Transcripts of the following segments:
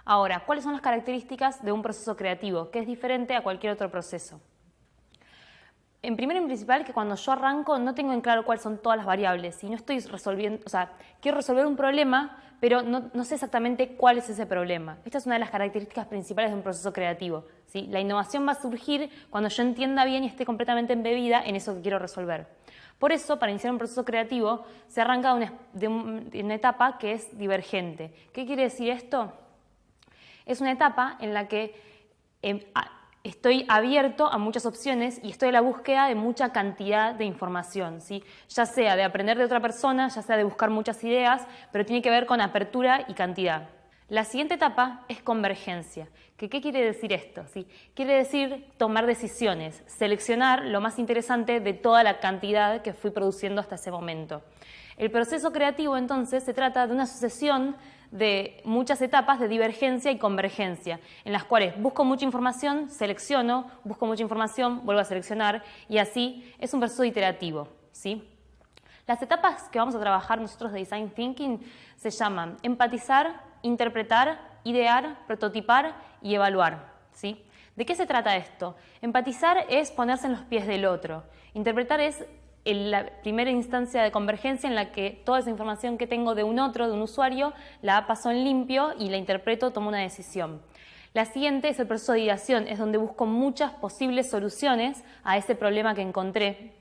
Ahora, ¿cuáles son las características de un proceso creativo? Que es diferente a cualquier otro proceso. En primero y principal, que cuando yo arranco no tengo en claro cuáles son todas las variables y no estoy resolviendo, o sea, quiero resolver un problema, pero no sé exactamente cuál es ese problema. Esta es una de las características principales de un proceso creativo, ¿sí? La innovación va a surgir cuando yo entienda bien y esté completamente embebida en eso que quiero resolver. Por eso, para iniciar un proceso creativo, se arranca de una etapa que es divergente. ¿Qué quiere decir esto? Es una etapa en la que estoy abierto a muchas opciones y estoy a la búsqueda de mucha cantidad de información, ¿sí? Ya sea de aprender de otra persona, ya sea de buscar muchas ideas, pero tiene que ver con apertura y cantidad. La siguiente etapa es convergencia. ¿Qué quiere decir esto? ¿Sí? Quiere decir tomar decisiones, seleccionar lo más interesante de toda la cantidad que fui produciendo hasta ese momento. El proceso creativo, entonces, se trata de una sucesión de muchas etapas de divergencia y convergencia, en las cuales busco mucha información, selecciono, busco mucha información, vuelvo a seleccionar, y así es un proceso iterativo, ¿sí? Las etapas que vamos a trabajar nosotros de Design Thinking se llaman empatizar, interpretar, idear, prototipar y evaluar, ¿sí? ¿De qué se trata esto? Empatizar es ponerse en los pies del otro. Interpretar es la primera instancia de convergencia en la que toda esa información que tengo de un otro, de un usuario, la paso en limpio y la interpreto, tomo una decisión. La siguiente es el proceso de ideación, es donde busco muchas posibles soluciones a ese problema que encontré.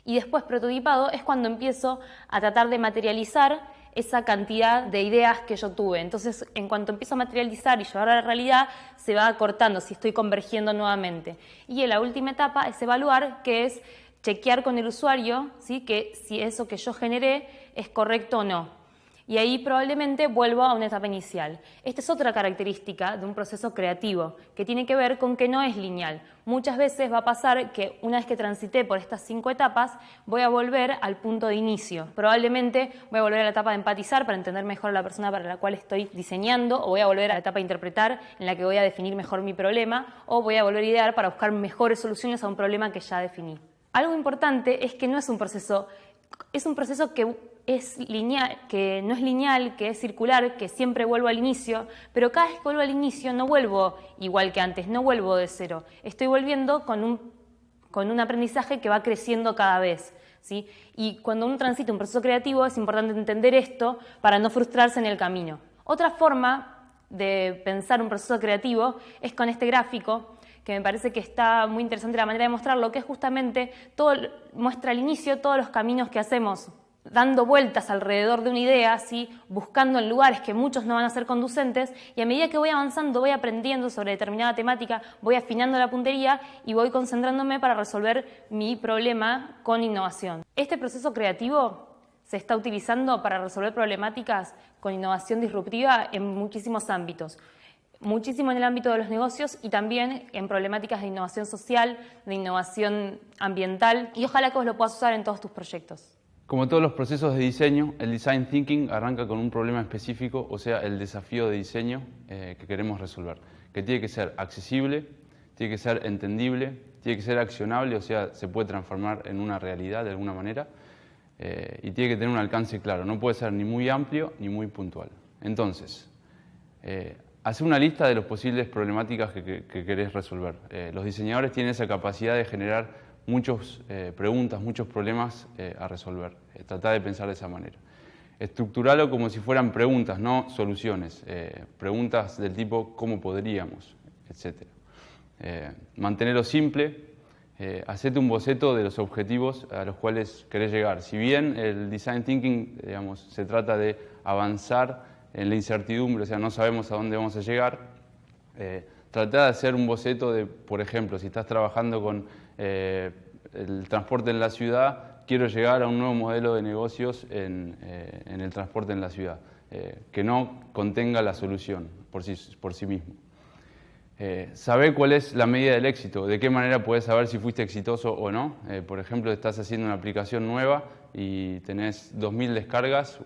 Y después prototipado es cuando empiezo a tratar de materializar esa cantidad de ideas que yo tuve. Entonces, en cuanto empiezo a materializar y llevar a la realidad, se va acortando si estoy convergiendo nuevamente. Y en la última etapa es evaluar, que es chequear con el usuario, ¿sí? Que si eso que yo generé es correcto o no. Y ahí probablemente vuelvo a una etapa inicial. Esta es otra característica de un proceso creativo, que tiene que ver con que no es lineal. Muchas veces va a pasar que una vez que transité por estas 5 etapas, voy a volver al punto de inicio. Probablemente voy a volver a la etapa de empatizar para entender mejor a la persona para la cual estoy diseñando, o voy a volver a la etapa de interpretar, en la que voy a definir mejor mi problema, o voy a volver a idear para buscar mejores soluciones a un problema que ya definí. Algo importante es que no es un proceso, es un proceso que es lineal, que no es lineal, que es circular, que siempre vuelvo al inicio, pero cada vez que vuelvo al inicio no vuelvo igual que antes, no vuelvo de cero. Estoy volviendo con un aprendizaje que va creciendo cada vez, ¿sí? Y cuando uno transita un proceso creativo es importante entender esto para no frustrarse en el camino. Otra forma de pensar un proceso creativo es con este gráfico, que me parece que está muy interesante la manera de mostrarlo, que es justamente, muestra al inicio todos los caminos que hacemos, dando vueltas alrededor de una idea, ¿sí? Buscando en lugares que muchos no van a ser conducentes, y a medida que voy avanzando, voy aprendiendo sobre determinada temática, voy afinando la puntería y voy concentrándome para resolver mi problema con innovación. Este proceso creativo se está utilizando para resolver problemáticas con innovación disruptiva en muchísimos ámbitos. Muchísimo en el ámbito de los negocios y también en problemáticas de innovación social, de innovación ambiental, y ojalá que vos lo puedas usar en todos tus proyectos. Como todos los procesos de diseño, el Design Thinking arranca con un problema específico, o sea, el desafío de diseño que queremos resolver, que tiene que ser accesible, tiene que ser entendible, tiene que ser accionable, o sea, se puede transformar en una realidad de alguna manera, y tiene que tener un alcance claro, no puede ser ni muy amplio ni muy puntual. Entonces, hacer una lista de las posibles problemáticas que querés resolver. Los diseñadores tienen esa capacidad de generar muchas preguntas, muchos problemas a resolver. Tratar de pensar de esa manera. Estructurarlo como si fueran preguntas, no soluciones. Preguntas del tipo ¿cómo podríamos?, etc. Mantenerlo simple. Hacete un boceto de los objetivos a los cuales querés llegar. Si bien el Design Thinking, digamos, se trata de avanzar en la incertidumbre, o sea, no sabemos a dónde vamos a llegar, tratar de hacer un boceto de, por ejemplo, si estás trabajando con el transporte en la ciudad, quiero llegar a un nuevo modelo de negocios en el transporte en la ciudad, que no contenga la solución por sí mismo. Saber cuál es la medida del éxito, de qué manera puedes saber si fuiste exitoso o no. Por ejemplo, estás haciendo una aplicación nueva y tenés 2000 descargas,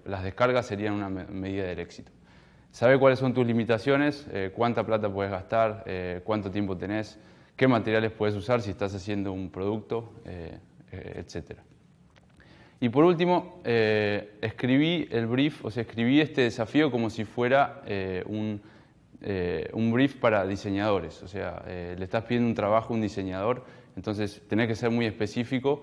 las descargas serían una medida del éxito. Saber cuáles son tus limitaciones, cuánta plata puedes gastar, cuánto tiempo tenés, qué materiales puedes usar si estás haciendo un producto, etc. Y por último, escribí el brief, o sea, escribí este desafío como si fuera un brief para diseñadores. O sea, le estás pidiendo un trabajo a un diseñador, entonces tenés que ser muy específico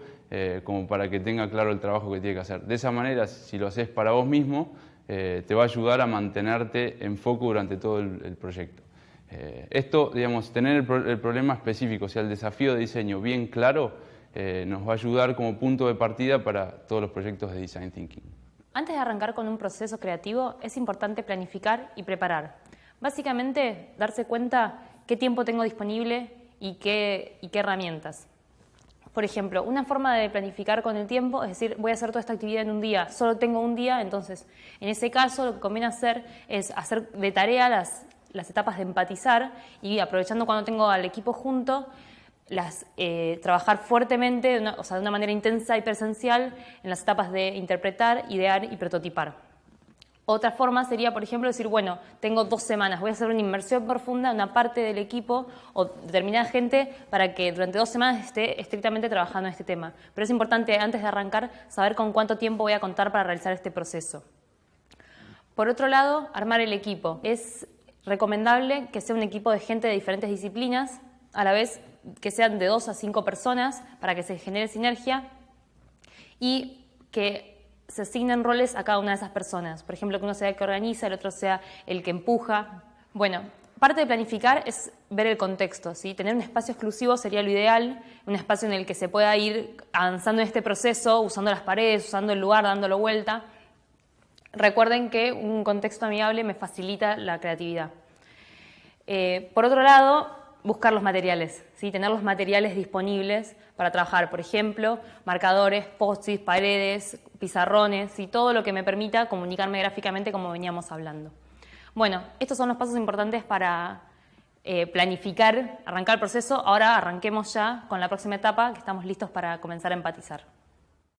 como para que tenga claro el trabajo que tiene que hacer. De esa manera, si lo haces para vos mismo, te va a ayudar a mantenerte en foco durante todo el proyecto. Esto, digamos, tener el problema específico, o sea, el desafío de diseño bien claro, nos va a ayudar como punto de partida para todos los proyectos de Design Thinking. Antes de arrancar con un proceso creativo, es importante planificar y preparar. Básicamente, darse cuenta qué tiempo tengo disponible y qué herramientas. Por ejemplo, una forma de planificar con el tiempo es decir, voy a hacer toda esta actividad en un día, solo tengo un día, entonces en ese caso lo que conviene hacer es hacer de tarea las etapas de empatizar y aprovechando cuando tengo al equipo junto, trabajar fuertemente, de una manera intensa y presencial en las etapas de interpretar, idear y prototipar. Otra forma sería, por ejemplo, decir, bueno, tengo 2 semanas, voy a hacer una inmersión profunda en una parte del equipo o determinada gente para que durante 2 semanas esté estrictamente trabajando en este tema. Pero es importante, antes de arrancar, saber con cuánto tiempo voy a contar para realizar este proceso. Por otro lado, armar el equipo. Es recomendable que sea un equipo de gente de diferentes disciplinas, a la vez que sean de 2 a 5 personas para que se genere sinergia y que se asignen roles a cada una de esas personas. Por ejemplo, que uno sea el que organiza, el otro sea el que empuja. Bueno, parte de planificar es ver el contexto, ¿sí? Tener un espacio exclusivo sería lo ideal, un espacio en el que se pueda ir avanzando en este proceso, usando las paredes, usando el lugar, dándolo vuelta. Recuerden que un contexto amigable me facilita la creatividad. Por otro lado, buscar los materiales, ¿sí? Tener los materiales disponibles para trabajar, por ejemplo, marcadores, post-its, paredes, pizarrones y todo lo que me permita comunicarme gráficamente como veníamos hablando. Bueno, estos son los pasos importantes para planificar, arrancar el proceso. Ahora arranquemos ya con la próxima etapa, que estamos listos para comenzar a empatizar.